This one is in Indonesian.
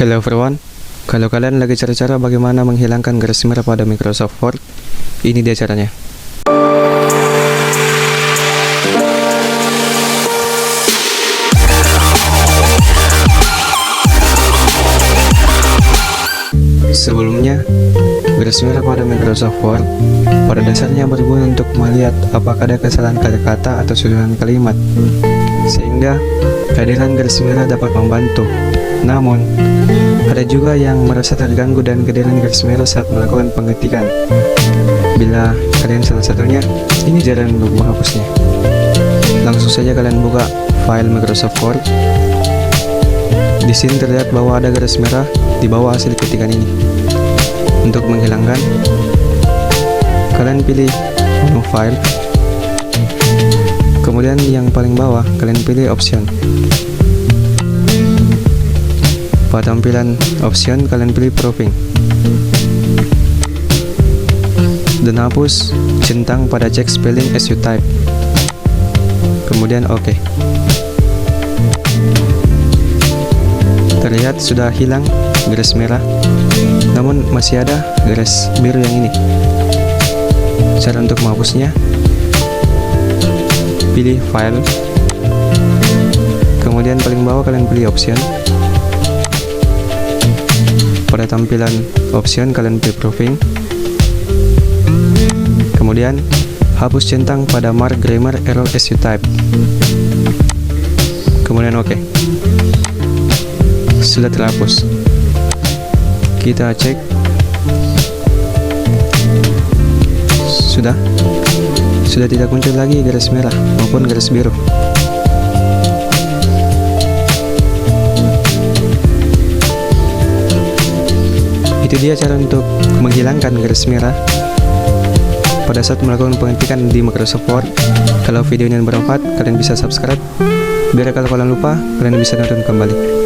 Hello everyone, kalau kalian lagi cari cara bagaimana menghilangkan garis merah pada Microsoft Word, ini dia caranya. Sebelumnya, garis merah pada Microsoft Word pada dasarnya berguna untuk melihat apakah ada kesalahan kata-kata atau susunan kalimat, sehingga kehadiran garis merah dapat membantu. Namun, ada juga yang merasa terganggu dan kehadiran garis merah saat melakukan pengetikan. Bila kalian salah satunya, ini jalan untuk menghapusnya. Langsung saja kalian buka file Microsoft Word. Di sini terlihat bahwa ada garis merah di bawah hasil ketikan ini. Untuk menghilangkan, kalian pilih menu file. Kemudian yang paling bawah, kalian pilih option. Pada tampilan option, kalian pilih proofing dan hapus centang pada check spelling as you type. Kemudian OK. Terlihat sudah hilang garis merah, namun masih ada garis biru yang ini. Cara untuk menghapusnya, pilih file, kemudian paling bawah kalian pilih option. Pada tampilan option, kalian pilih proofing, kemudian hapus centang pada mark grammar error as you type. Kemudian OK. Sudah terhapus. Kita cek. Sudah tidak muncul lagi garis merah maupun garis biru. Itu dia cara untuk menghilangkan garis merah pada saat melakukan pengetikan di Microsoft Word. Kalau video ini bermanfaat, kalian bisa subscribe biar kalau kalian lupa, kalian bisa nonton kembali.